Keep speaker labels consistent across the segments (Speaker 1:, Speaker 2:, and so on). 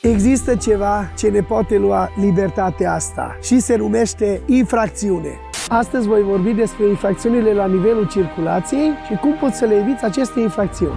Speaker 1: Există ceva ce ne poate lua libertatea asta și se numește infracțiune. Astăzi voi vorbi despre infracțiunile la nivelul circulației și cum poți să le eviți aceste infracțiuni.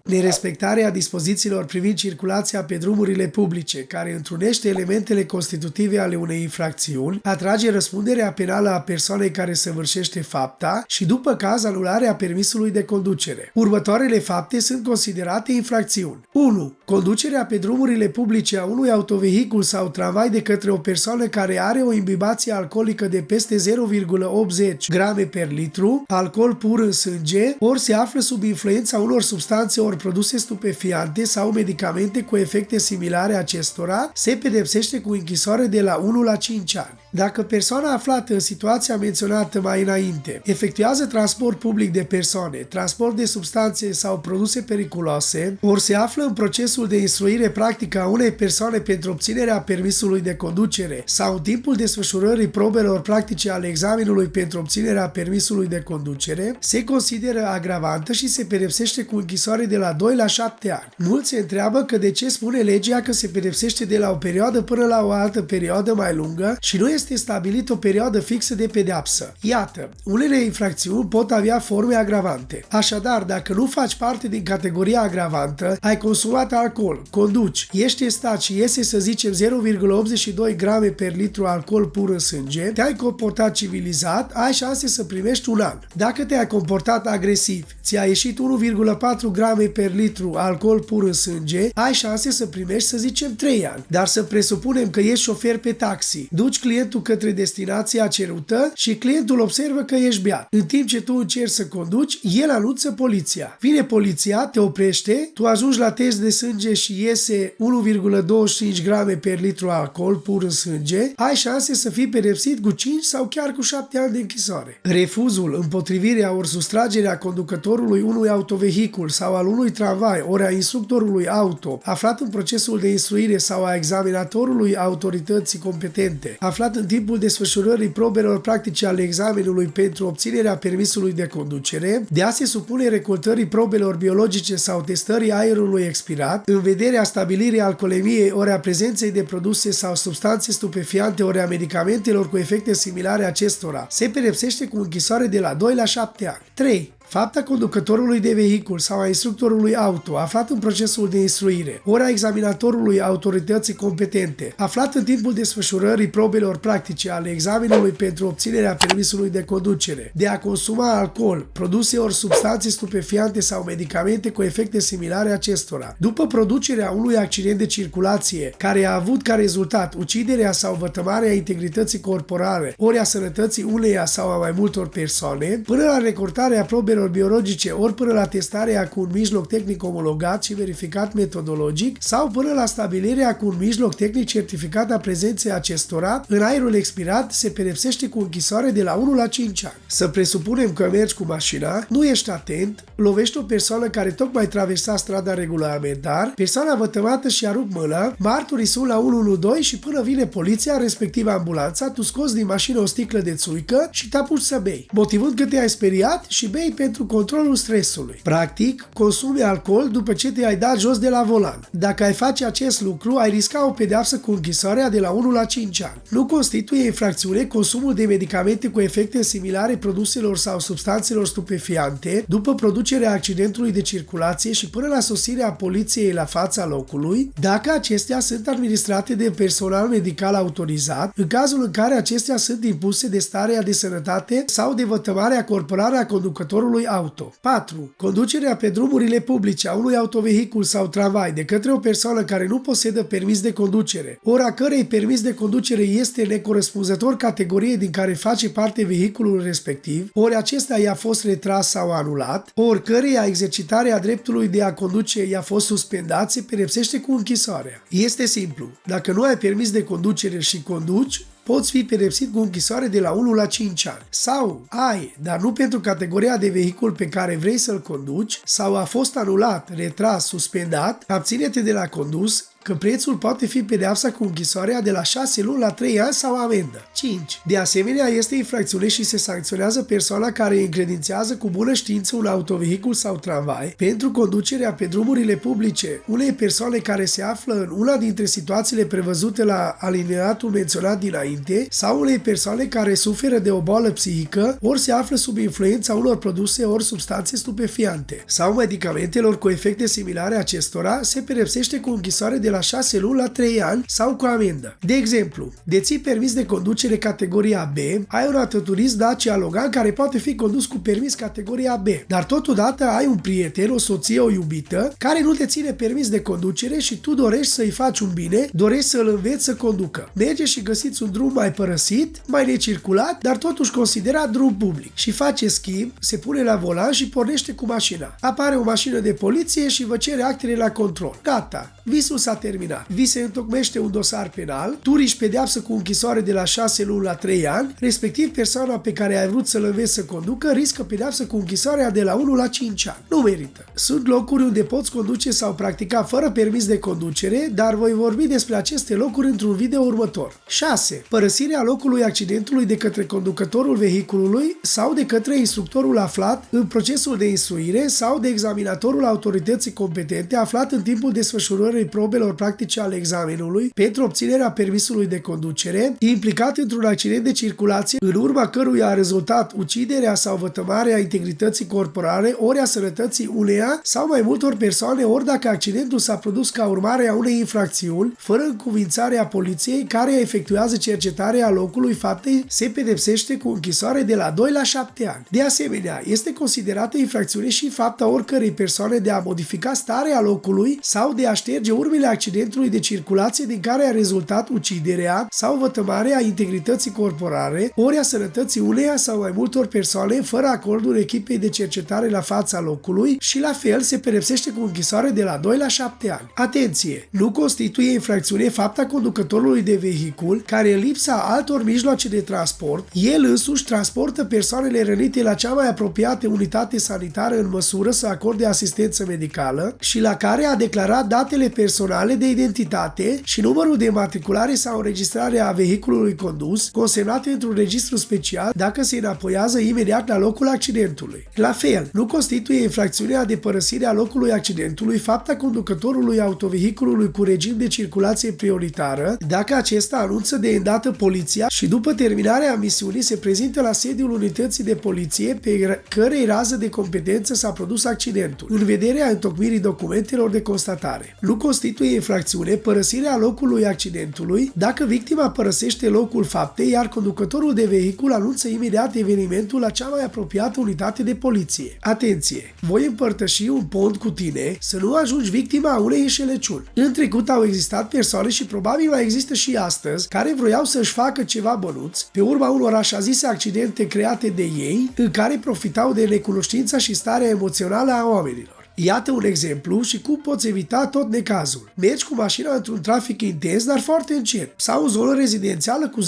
Speaker 1: Nerespectarea dispozițiilor privind circulația pe drumurile publice, care întrunește elementele constitutive ale unei infracțiuni, atrage răspunderea penală a persoanei care săvârșește fapta și, după caz, anularea permisului de conducere. Următoarele fapte sunt considerate infracțiuni. 1. Conducerea pe drumurile publice a unui autovehicul sau tramvai de către o persoană care are o imbibație alcoolică de peste 0,80 grame per litru, alcool pur în sânge, ori se află sub influența unor substanțe ori produse stupefiante sau medicamente cu efecte similare acestora, se pedepsește cu închisoare de la 1 la 5 ani. Dacă persoana aflată în situația menționată mai înainte efectuează transport public de persoane, transport de substanțe sau produse periculoase, ori se află în procesul de instruire practică a unei persoane pentru obținerea permisului de conducere sau în timpul desfășurării probelor practice ale examenului pentru obținerea permisului de conducere, se consideră agravantă și se pedepsește cu închisoare de la 2 la 7 ani. Mulți se întreabă că de ce spune legea că se pedepsește de la o perioadă până la o altă perioadă mai lungă și nu este stabilit o perioadă fixă de pedeapsă. Iată, unele infracțiuni pot avea forme agravante. Așadar, dacă nu faci parte din categoria agravantă, ai consumat alcool, conduci, ești în stat și iese, să zicem, 0,82 grame per litru alcool pur în sânge, te-ai comportat civilizat, ai șanse să primești 1 an. Dacă te-ai comportat agresiv, ți-a ieșit 1,4 grame per litru alcool pur în sânge, ai șanse să primești, să zicem, 3 ani. Dar să presupunem că ești șofer pe taxi, duci clientul către destinația cerută și clientul observă că ești beat. În timp ce tu încerci să conduci, el anunță poliția. Vine poliția, te oprește, tu ajungi la test de sânge și iese 1,25 grame per litru alcool pur în sânge, ai șanse să fii pedepsit cu 5 sau chiar cu 7 ani de închisoare. Refuzul, împotrivirea ori sustragerea conducătorului unui autovehicul sau al unui tramvai ori a instructorului auto aflat în procesul de instruire sau a examinatorului autorității competente aflat în timpul desfășurării probelor practice ale examenului pentru obținerea permisului de conducere, de a se supune recoltării probelor biologice sau testării aerului expirat, în vederea stabilirii alcoolemiei ori a prezenței de produse sau substanțe stupefiante ori a medicamentelor cu efecte similare acestora, se pedepsește cu închisoare de la 2 la 7 ani. 3. Fapta conducătorului de vehicul sau a instructorului auto aflat în procesul de instruire, ori a examinatorului autorității competente, aflat în timpul desfășurării probelor practice ale examenului pentru obținerea permisului de conducere, de a consuma alcool, produse ori substanțe stupefiante sau medicamente cu efecte similare acestora, după producerea unui accident de circulație care a avut ca rezultat uciderea sau vătămarea integrității corporale, ori a sănătății uneia sau a mai multor persoane, până la recoltarea probelor biologice, ori până la testarea cu un mijloc tehnic omologat și verificat metodologic, sau până la stabilirea cu un mijloc tehnic certificat a prezenței acestora în aerul expirat, se pedepsește cu închisoare de la 1 la 5 ani. Să presupunem că mergi cu mașina, nu ești atent, lovești o persoană care tocmai traversa strada regulamentar, persoana vătămată și-a rupt mâna, martorii sunt la 112 și până vine poliția, respectiv ambulanța, tu scoți din mașină o sticlă de țuică și te apuci să bei, motivând că te-ai speriat și bei pentru controlul stresului. Practic, consumi alcool după ce te-ai dat jos de la volan. Dacă ai face acest lucru, ai risca o pedeapsă cu închisoarea de la 1 la 5 ani. Nu constituie infracțiune consumul de medicamente cu efecte similare produselor sau substanțelor stupefiante după producerea accidentului de circulație și până la sosirea poliției la fața locului, dacă acestea sunt administrate de personal medical autorizat, în cazul în care acestea sunt impuse de starea de sănătate sau de vătămarea corporală a conducătorului auto. 4. Conducerea pe drumurile publice a unui autovehicul sau tramvai de către o persoană care nu posedă permis de conducere, ori a cărei permis de conducere este necorespunzător categoriei din care face parte vehiculul respectiv, ori acesta i-a fost retras sau anulat, ori căreia exercitarea dreptului de a conduce i-a fost suspendat, se pedepsește cu închisoarea. Este simplu. Dacă nu ai permis de conducere și conduci, poți fi pedepsit cu închisoare de la 1 la 5 ani. Sau ai, dar nu pentru categoria de vehicul pe care vrei să-l conduci, sau a fost anulat, retras, suspendat, abține-te de la condus, că prețul poate fi pedeapsa cu închisoarea de la 6 luni la 3 ani sau amendă. 5. De asemenea, este infracțiune și se sancționează persoana care încredințează cu bună știință un autovehicul sau tramvai pentru conducerea pe drumurile publice unei persoane care se află în una dintre situațiile prevăzute la alineatul menționat dinainte sau unei persoane care suferă de o boală psihică ori se află sub influența unor produse ori substanțe stupefiante sau medicamentelor cu efecte similare acestora, se pedepsește cu închisoare de la 6 luni la 3 ani sau cu amendă. De exemplu, deții permis de conducere categoria B, ai un autoturism Dacia Logan care poate fi condus cu permis categoria B, dar totodată ai un prieten, o soție, o iubită, care nu te ține permis de conducere și tu dorești să-i faci un bine, dorești să-l înveți să conducă. Mergeți și găsiți un drum mai părăsit, mai necirculat, dar totuși considerat drum public. Și face schimb, se pune la volan și pornește cu mașina. Apare o mașină de poliție și vă cere actele la control. Gata, visul s-a terminat. Vi se întocmește un dosar penal, tu riști pedeapsă cu închisoare de la 6 luni la 3 ani, respectiv persoana pe care ai vrut să-l înveți să conducă riscă pedeapsă cu închisoarea de la 1 la 5 ani. Nu merită. Sunt locuri unde poți conduce sau practica fără permis de conducere, dar voi vorbi despre aceste locuri într-un video următor. 6. Părăsirea locului accidentului de către conducătorul vehiculului sau de către instructorul aflat în procesul de instruire sau de examinatorul autorității competente aflat în timpul desfășurării probelor practice ale examenului pentru obținerea permisului de conducere, implicat într-un accident de circulație în urma căruia a rezultat uciderea sau vătămarea integrității corporale ori a sănătății uneia sau mai multor persoane, ori dacă accidentul s-a produs ca urmare a unei infracțiuni, fără încuvințarea poliției care efectuează cercetarea locului faptei, se pedepsește cu închisoare de la 2 la 7 ani. De asemenea, este considerată infracțiune și fapta oricărei persoane de a modifica starea locului sau de a șterge urmele accidentului de circulație din care a rezultat uciderea sau vătămarea integrității corporale, ori a sănătății uneia sau mai multor persoane fără acordul echipei de cercetare la fața locului și la fel se pedepsește cu închisoare de la 2 la 7 ani. Atenție! Nu constituie infracțiune fapta conducătorului de vehicul care în lipsa altor mijloace de transport, el însuși transportă persoanele rănite la cea mai apropiată unitate sanitară în măsură să acorde asistență medicală și la care a declarat datele personale de identitate și numărul de matriculare sau înregistrare a vehiculului condus, consemnate într-un registru special dacă se înapoiază imediat la locul accidentului. La fel, nu constituie infracțiunea de părăsire a locului accidentului fapta conducătorului autovehiculului cu regim de circulație prioritară dacă acesta anunță de îndată poliția și după terminarea misiunii se prezintă la sediul unității de poliție pe cărei rază de competență s-a produs accidentul, în vederea întocmirii documentelor de constatare. Nu constituie infracțiune părăsirea locului accidentului dacă victima părăsește locul faptei, iar conducătorul de vehicul anunță imediat evenimentul la cea mai apropiată unitate de poliție. Atenție! Voi împărtăși un pont cu tine să nu ajungi victima unei înșelăciuni. În trecut au existat persoane și probabil mai există și astăzi care vroiau să-și facă ceva bănuți pe urma unor așa zise accidente create de ei în care profitau de necunoștința și starea emoțională a oamenilor. Iată un exemplu și cum poți evita tot necazul. Mergi cu mașina într-un trafic intens, dar foarte încet, sau în zonă rezidențială cu 10-20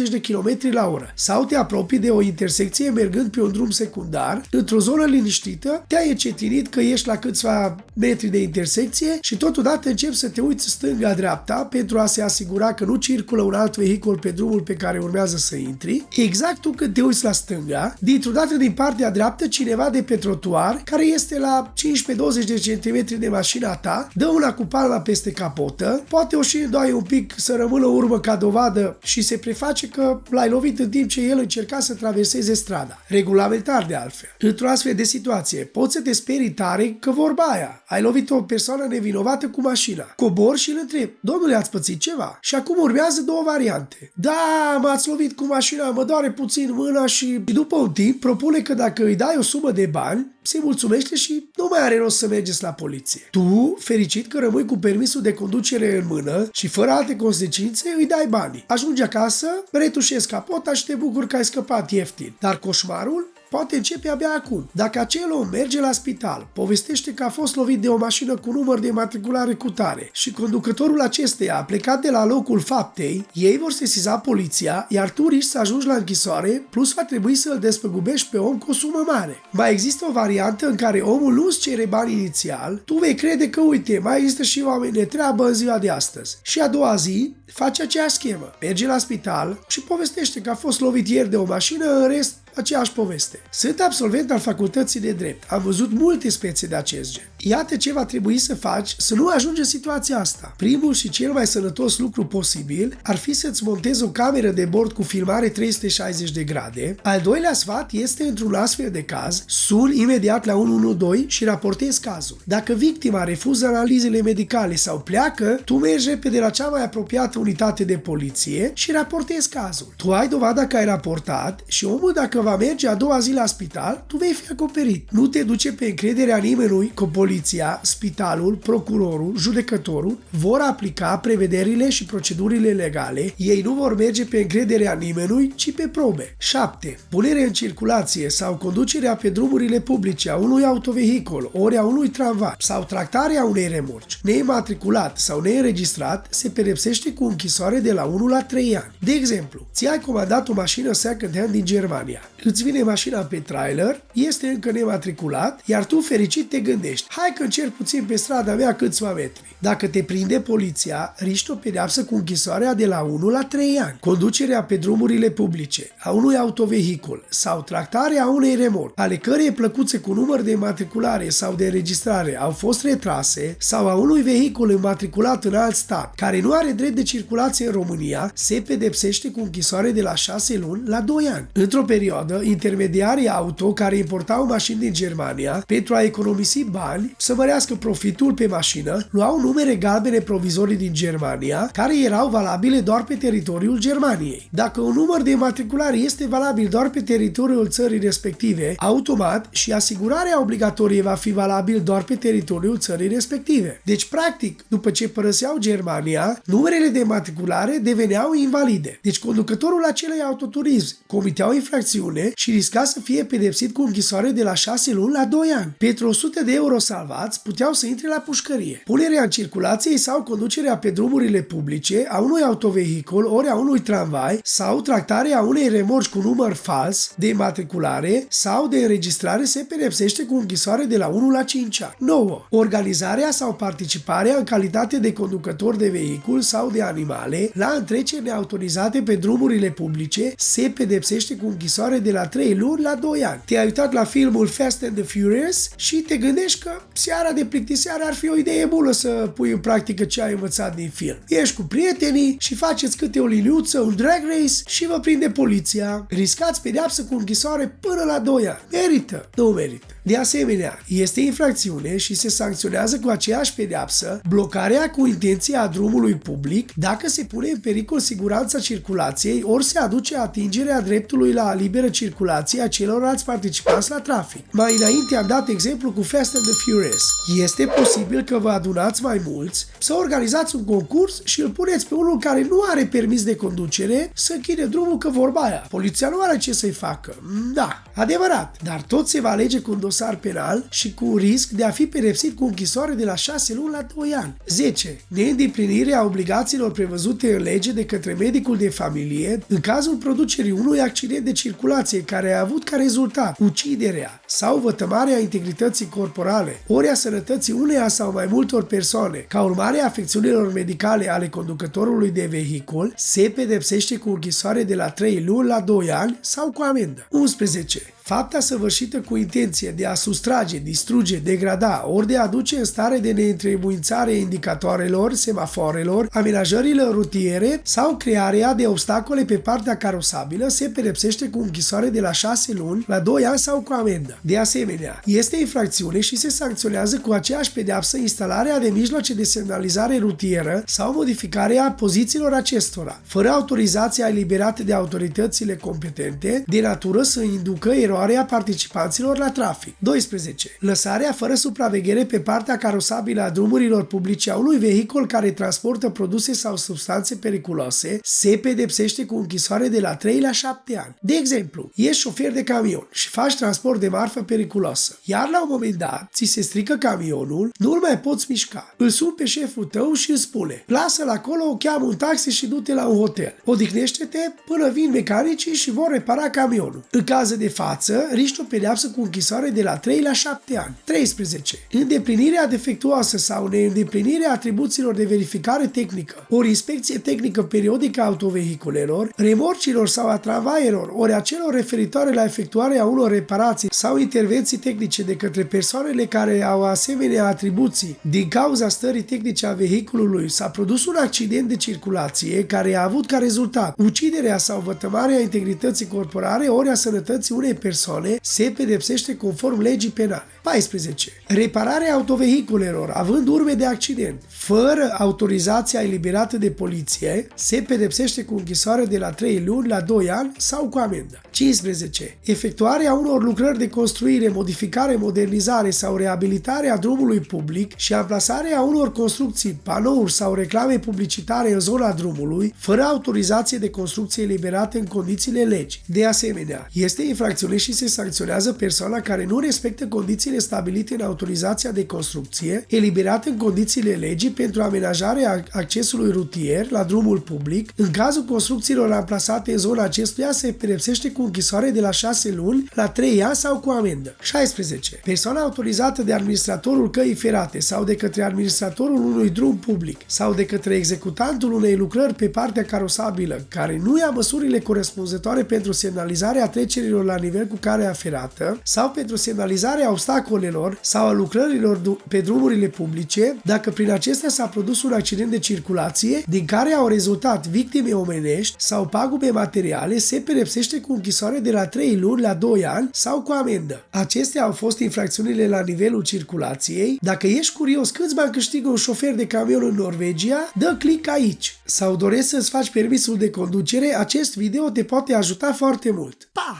Speaker 1: de km la oră, sau te apropii de o intersecție mergând pe un drum secundar, într-o zonă liniștită, te-ai încetinit că ești la câțiva metri de intersecție și totodată începi să te uiți stânga-dreapta pentru a se asigura că nu circulă un alt vehicul pe drumul pe care urmează să intri. Exact tu când te uiți la stânga, dintr-o dată din partea dreaptă cineva de pe trotuar, care este la 15-20 de centimetri de mașina ta, dă una cu palma peste capotă, poate o și îndoaie un pic să rămână urmă ca dovadă și se preface că l-ai lovit în timp ce el încerca să traverseze strada. Regulamentar de altfel. Într-o astfel de situație, poți să te sperii tare că vorba aia. Ai lovit o persoană nevinovată cu mașina. Cobor și îl întrebi: domnule, ați pățit ceva? Și acum urmează două variante. Da, m-ați lovit cu mașina, mă doare puțin mâna și după un timp propune că dacă îi dai o sumă de bani, se mulțumește și nu mai are rost să mergeți la poliție. Tu, fericit că rămâi cu permisul de conducere în mână și fără alte consecințe, îi dai banii. Ajungi acasă, retușezi capota și te bucuri că ai scăpat ieftin. Dar coșmarul poate începe abia acum. Dacă acel om merge la spital, povestește că a fost lovit de o mașină cu număr de matriculare cutare și conducătorul acesteia a plecat de la locul faptei, ei vor sesiza poliția, iar tu riști să ajungi la închisoare, plus va trebui să îl despăgubești pe om cu o sumă mare. Mai există o variantă în care omul nu îți cere bani inițial, tu vei crede că, uite, mai există și oameni de treabă în ziua de astăzi. Și a doua zi, face aceeași schemă. Merge la spital și povestește că a fost lovit ieri de o mașină, în rest, aceeași poveste. Sunt absolvent al facultății de drept. Am văzut multe spețe de acest gen. Iată ce va trebui să faci să nu ajungi în situația asta. Primul și cel mai sănătos lucru posibil ar fi să-ți montezi o cameră de bord cu filmare 360 de grade. Al doilea sfat este, într-un astfel de caz, suni imediat la 112 și raportezi cazul. Dacă victima refuză analizele medicale sau pleacă, tu mergi repede la cea mai apropiată unitate de poliție și raportezi cazul. Tu ai dovada că ai raportat și omul, dacă va merge a doua zi la spital, tu vei fi acoperit. Nu te duce pe încrederea nimănui că poliția, spitalul, procurorul, judecătorul vor aplica prevederile și procedurile legale. Ei nu vor merge pe încrederea nimănui, ci pe probe. 7. Punerea în circulație sau conducerea pe drumurile publice a unui autovehicul ori a unui tramvai sau tractarea unei remorci neimatriculat sau neînregistrat se pedepsește cu închisoare de la 1 la 3 ani. De exemplu, ți-ai comandat o mașină second-hand din Germania. Îți vine mașina pe trailer, este încă nematriculat, iar tu fericit te gândești, hai că încerc puțin pe strada mea câțiva metri. Dacă te prinde poliția, riști o pedeapsă cu închisoarea de la 1 la 3 ani. Conducerea pe drumurile publice a unui autovehicul sau tractarea unei remorci, ale cărei plăcuțe cu număr de matriculare sau de înregistrare au fost retrase, sau a unui vehicul înmatriculat în alt stat, care nu are drept de circulație în România, se pedepsește cu închisoare de la 6 luni la 2 ani. Într-o perioadă, intermediarii auto care importau mașini din Germania, pentru a economisi bani, să mărească profitul pe mașină, luau numere galbene provizorii din Germania, care erau valabile doar pe teritoriul Germaniei. Dacă un număr de matriculare este valabil doar pe teritoriul țării respective, automat și asigurarea obligatorie va fi valabil doar pe teritoriul țării respective. Deci, practic, după ce părăseau Germania, numerele de matriculare deveneau invalide. Deci, conducătorul acelei autoturism comitea o infracțiune și risca să fie pedepsit cu închisoare de la 6 luni la 2 ani. Pentru 100 de euro salvați, puteau să intre la pușcărie. Punerea în circulație sau conducerea pe drumurile publice a unui autovehicul ori a unui tramvai sau tractarea unei remorci cu număr fals de matriculare sau de înregistrare se pedepsește cu închisoare de la 1 la 5 ani. 9. Organizarea sau participarea în calitate de conducător de vehicul sau de animale la întreceri neautorizate pe drumurile publice se pedepsește cu închisoare de la 3 luni la 2 ani. Te-ai uitat la filmul Fast and the Furious și te gândești că seara de plictiseară ar fi o idee bună să pui în practică ce ai învățat din film. Ești cu prietenii și faceți câte o liniuță, un drag race și vă prinde poliția. Riscați pedeapsă cu închisoare până la 2 ani. Merită? Nu merită. De asemenea, este infracțiune și se sancționează cu aceeași pedeapsă blocarea cu intenția a drumului public dacă se pune în pericol siguranța circulației ori se aduce atingerea dreptului la liberă circulație a celorlalți participanți la trafic. Mai înainte am dat exemplu cu Fast and the Furious. Este posibil că vă adunați mai mulți, să organizați un concurs și îl puneți pe unul care nu are permis de conducere să închide drumul, că vorba aia. Poliția nu are ce să-i facă. Da, adevărat, dar tot se va alege cu un dosar penal și cu risc de a fi pedepsit cu închisoare de la 6 luni la 2 ani. 10. Neîndeplinirea obligațiilor prevăzute în lege de către medicul de familie în cazul producerii unui accident de circulație care a avut ca rezultat uciderea sau vătămarea integrității corporale ori a sănătății uneia sau mai multor persoane ca urmare a afecțiunilor medicale ale conducătorului de vehicul, se pedepsește cu închisoare de la 3 luni la 2 ani sau cu amendă. 11. Fapta săvârșită cu intenție de a sustrage, distruge, degrada ori de a aduce în stare de neîntrebuințare indicatoarelor, semaforelor, amenajărilor rutiere sau crearea de obstacole pe partea carosabilă se pedepsește cu închisoare de la 6 luni la 2 ani sau cu amendă. De asemenea, este infracțiune și se sancționează cu aceeași pedeapsă instalarea de mijloace de semnalizare rutieră sau modificarea pozițiilor acestora, fără autorizația eliberată de autoritățile competente, de natură să inducă eroare poluarea participanților la trafic. 12. Lăsarea fără supraveghere pe partea carosabilă a drumurilor publice a unui vehicul care transportă produse sau substanțe periculoase se pedepsește cu închisoare de la 3 la 7 ani. De exemplu, ești șofer de camion și faci transport de marfă periculoasă, iar la un moment dat ți se strică camionul, nu-l mai poți mișca. Îl suni pe șeful tău și îi spune: lasă-l acolo, cheamă un taxi și du-te la un hotel. Odihnește-te până vin mecanicii și vor repara camionul. În caz de față, riști o pedeapsă cu închisoare de la 3 la 7 ani. 13. Îndeplinirea defectuoasă sau neîndeplinirea atribuțiilor de verificare tehnică, ori inspecție tehnică periodică a autovehiculelor, remorcilor sau a tramvaieror, ori a celor referitoare la efectuarea unor reparații sau intervenții tehnice de către persoanele care au asemenea atribuții. Din cauza stării tehnice a vehiculului s-a produs un accident de circulație care a avut ca rezultat uciderea sau vătămarea integrității corporale ori a sănătății unei persoane, se pedepsește conform legii penale. 14. Repararea autovehiculelor având urme de accident fără autorizația eliberată de poliție se pedepsește cu închisoare de la 3 luni la 2 ani sau cu amendă. 15. Efectuarea unor lucrări de construire, modificare, modernizare sau reabilitare a drumului public și amplasarea unor construcții, panouri sau reclame publicitare în zona drumului fără autorizație de construcție eliberată în condițiile legii. De asemenea, este infracțiune și se sancționează persoana care nu respectă condițiile stabilite în autorizația de construcție eliberată în condițiile legii pentru amenajarea accesului rutier la drumul public. În cazul construcțiilor amplasate în zona acestuia se pedepsește cu închisoare de la 6 luni la 3 ani sau cu amendă. 16. Persoana autorizată de administratorul căii ferate sau de către administratorul unui drum public sau de către executantul unei lucrări pe partea carosabilă care nu ia măsurile corespunzătoare pentru semnalizarea trecerilor la nivel cu carea ferată sau pentru semnalizarea obstacolelor sau a lucrărilor pe drumurile publice, dacă prin acestea s-a produs un accident de circulație din care au rezultat victime omenești sau pagube materiale, se pedepsește cu închisoare de la 3 luni la 2 ani sau cu amendă. Acestea au fost infracțiunile la nivelul circulației. Dacă ești curios câți bani câștigă un șofer de camion în Norvegia, dă click aici. Sau dorești să-ți faci permisul de conducere, acest video te poate ajuta foarte mult. Pa!